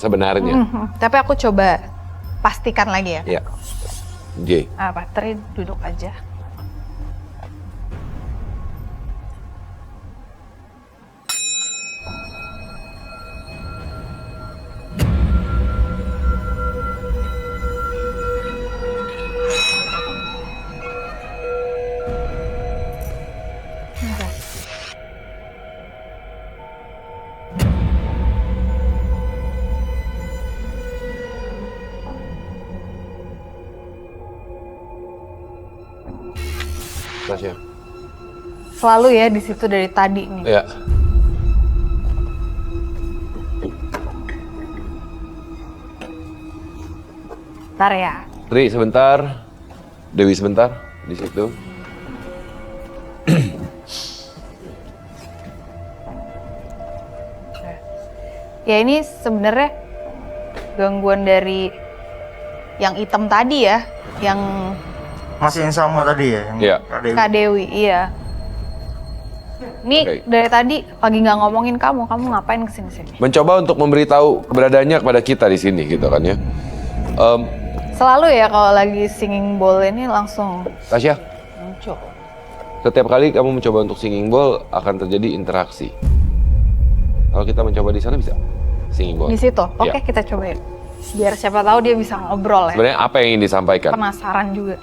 sebenarnya. Tapi aku coba pastikan lagi ya. Ya. J. Patri duduk aja. Tasya. Selalu ya di situ dari tadi nih. Ya. Bentar ya. Tri sebentar. Dewi sebentar di situ. Ya ini sebenarnya gangguan dari yang hitam tadi ya, yang Masih yang sama tadi ya? Yang Iya. Kak Dewi, iya. Ini Oke. dari tadi lagi nggak ngomongin kamu ngapain kesini-sini? Mencoba untuk memberitahu keberadaannya kepada kita di sini gitu kan ya. Selalu ya kalau lagi singing bowl ini langsung Tasya, muncul. setiap kali kamu mencoba untuk singing bowl akan terjadi interaksi. Kalau kita mencoba di sana bisa singing bowl. Di situ, oke Iya. kita cobain. Biar siapa tahu dia bisa ngobrol ya. Sebenarnya apa yang ingin disampaikan? Penasaran juga.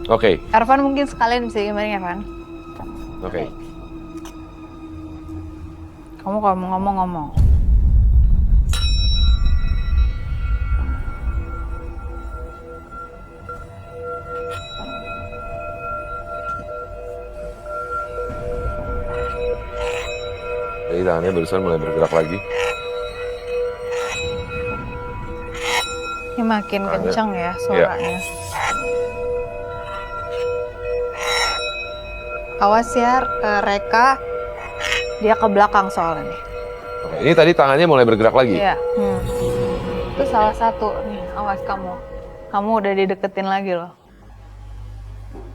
Oke. Ervan mungkin sekalian bisa gimana ya, Van? Oke. Kamu kalau mau ngomong. Jadi tangannya barusan mulai bergerak lagi. Ini makin kencang ya suaranya. Awas ya Reka, dia ke belakang soalnya nih. Oke. Ini tadi tangannya mulai bergerak lagi. Iya. Itu salah satu nih, awas kamu. Kamu udah dideketin lagi loh.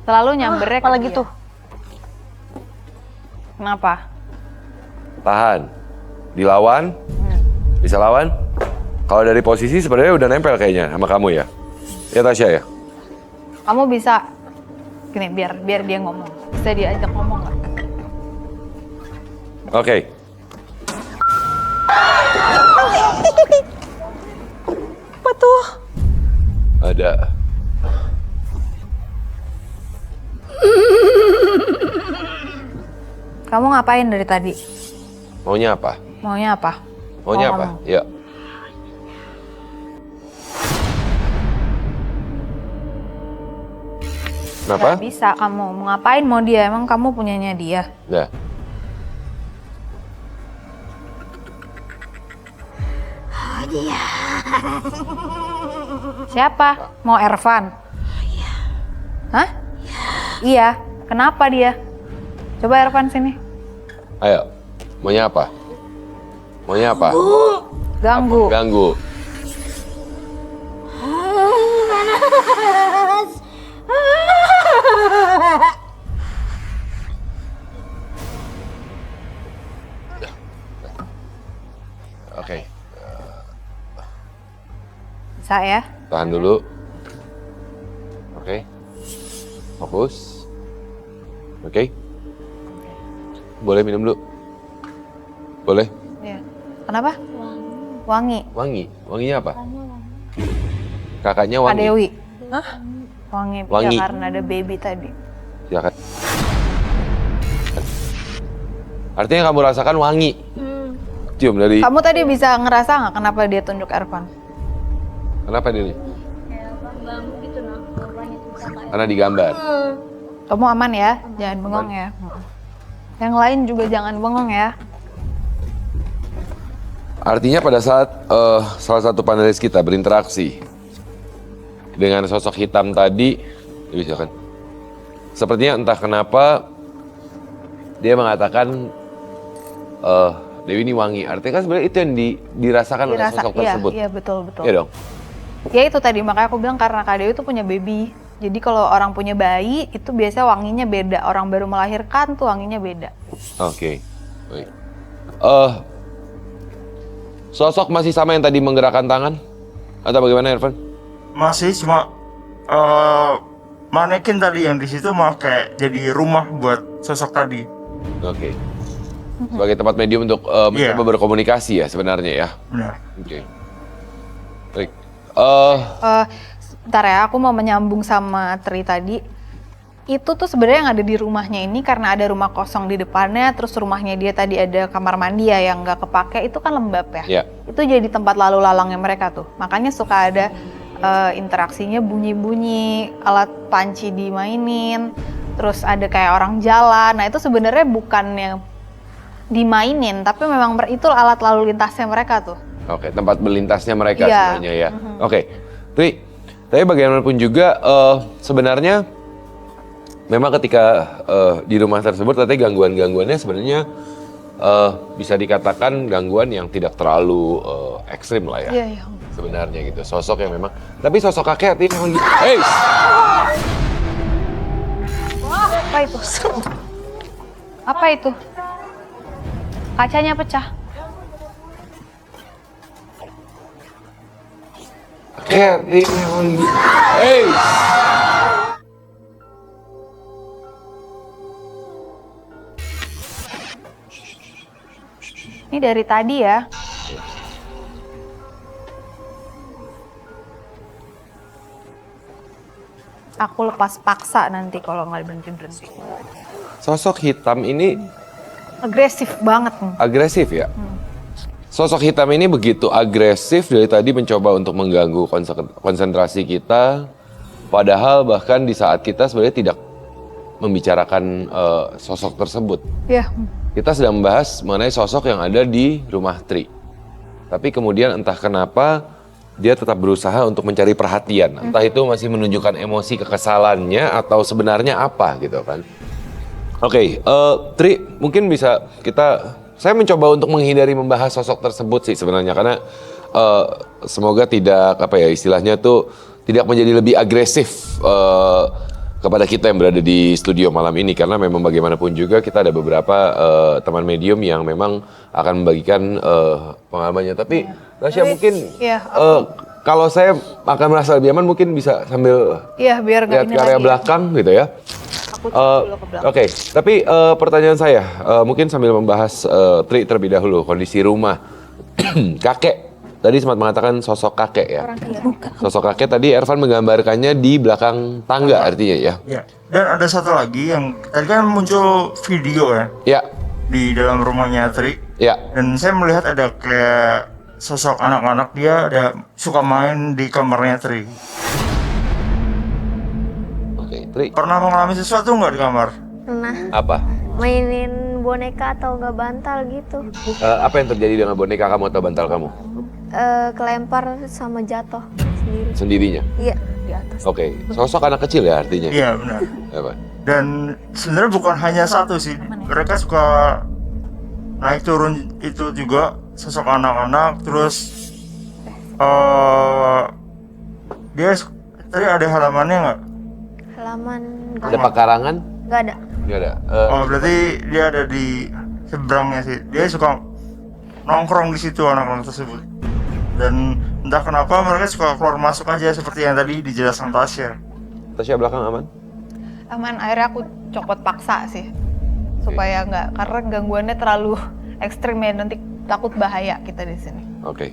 Selalu nyambernya ke apalagi dia. tuh? Kenapa? Tahan. Dilawan. Bisa lawan. Kalau dari posisi sebenarnya udah nempel kayaknya sama kamu ya. Ya Tasya ya. Kamu bisa gini biar dia ngomong. Bisa diajak ngomong nggak? Oke. Apa tuh? Ada. Kamu ngapain dari tadi? Maunya apa? Maunya apa? Maunya Mau apa? ngomong. Ya. Kenapa? Nggak bisa kamu. Mau ngapain mau dia? Emang kamu punyanya dia? Nah. Siapa? Mau Ervan? Iya. Hah? Iya. Kenapa dia? Coba Ervan sini. Ayo. Maunya apa? Maunya apa? Ganggu. Ganggu. Oke. Bisa ya? Tahan dulu. Oke. Fokus. Oke. Boleh minum dulu? Boleh? Iya. Kenapa? Wangi. Wangi. Wanginya apa? Kakaknya Kak wangi. Dewi. Hah? Wangi. Wangi. Ya karena ada baby tadi. Silakan. Artinya kamu rasakan wangi. Cium dari. Kamu tadi bisa ngerasa nggak kenapa dia tunjuk Ervan? Kenapa dia nih? Kayak bambu gitu nah, korbannya itu sama. Karena digambar. Kamu aman ya? Jangan bengong ya. Yang lain juga jangan bengong ya. Artinya pada saat salah satu panelis kita berinteraksi dengan sosok hitam tadi, silakan. Sepertinya entah kenapa dia mengatakan Dewi ini wangi. Artinya kan sebenarnya itu yang dirasakan oleh sosok tersebut. Iya betul. Iya dong. Ya itu tadi makanya aku bilang karena Kak Dewi itu punya baby. Jadi kalau orang punya bayi itu biasanya wanginya beda. Orang baru melahirkan tuh wanginya beda. Oke. Baik. Sosok masih sama yang tadi menggerakkan tangan? Atau bagaimana, Irfan? Masih cuma manekin tadi yang di situ malah kayak jadi rumah buat sosok tadi. Oke. Sebagai tempat medium untuk Iya. mencoba berkomunikasi ya sebenarnya ya. Benar. Oke. Baik. Bentar ya, aku mau menyambung sama Tri tadi. Itu tuh sebenarnya yang ada di rumahnya ini karena ada rumah kosong di depannya, terus rumahnya dia tadi ada kamar mandi ya yang nggak kepake, itu kan lembab ya. Iya. Itu jadi tempat lalu lalangnya mereka tuh. Makanya suka ada interaksinya bunyi-bunyi, alat panci dimainin, terus ada kayak orang jalan. Nah itu sebenarnya bukan yang dimainin, tapi memang itu alat lalu lintasnya mereka tuh. Oke, tempat berlintasnya mereka Iya. sebenarnya ya. Oke. Tapi bagaimanapun juga sebenarnya memang ketika di rumah tersebut ternyata gangguan-gangguannya sebenarnya bisa dikatakan gangguan yang tidak terlalu ekstrim lah ya. Iya, iya. Sebenarnya gitu. Sosok yang memang, tapi sosok kakek artinya memang gitu. Hey! Apa itu? Apa itu? Kacanya pecah. Kakek artinya memang gitu. Hey! Ini dari tadi ya. Aku lepas paksa nanti kalau nggak berhenti-berhenti. Sosok hitam ini Agresif banget nih. agresif ya? Sosok hitam ini begitu agresif dari tadi mencoba untuk mengganggu konsentrasi kita. Padahal bahkan di saat kita sebenarnya tidak membicarakan sosok tersebut. Ya. Kita sedang membahas mengenai sosok yang ada di rumah Tri. Tapi kemudian entah kenapa dia tetap berusaha untuk mencari perhatian. Entah itu masih menunjukkan emosi kekesalannya atau sebenarnya apa gitu kan. Oke, Tri mungkin bisa saya mencoba untuk menghindari membahas sosok tersebut sih sebenarnya. Karena semoga tidak, istilahnya tuh tidak menjadi lebih agresif kepada kita yang berada di studio malam ini, karena memang bagaimanapun juga kita ada beberapa teman medium yang memang akan membagikan pengalamannya. Tapi Tasya mungkin kalau saya akan merasa lebih aman mungkin bisa sambil Biar lihat nggak ini ke area lagi. belakang gitu ya. Aku cek dulu ke belakang. Oke, tapi pertanyaan saya mungkin sambil membahas Tri terlebih dahulu kondisi rumah. Kakek tadi sempat mengatakan sosok kakek ya. Sosok kakek tadi Ervan menggambarkannya di belakang tangga artinya ya. Ya. Dan ada satu lagi yang tadi kan muncul video ya Ya, di dalam rumahnya Tri. ya. Dan saya melihat ada kayak sosok anak-anak dia ada suka main di kamarnya Tri. Oke, Tri. Pernah mengalami sesuatu nggak di kamar? Pernah Apa? mainin boneka atau nggak bantal gitu. Apa yang terjadi dengan boneka kamu atau bantal kamu? Kelempar sama jatuh sendiri. Sendirinya? Iya. Di atas. Oke, sosok anak kecil ya artinya? Iya benar. Apa? Dan sebenarnya bukan hanya satu sih, mereka suka naik turun itu juga sosok anak-anak. Terus dia tadi ada halamannya nggak? Halaman Ada pekarangan? nggak ada. Nggak ada. Oh berarti dia ada di seberangnya sih. Dia suka nongkrong di situ anak-anak tersebut. Dan entah kenapa mereka suka keluar masuk aja seperti yang tadi dijelaskan Tasya. Tasya belakang aman? Aman, akhirnya aku copot paksa sih. Supaya nggak, karena gangguannya terlalu ekstrim ya, nanti takut bahaya kita di sini. Oke.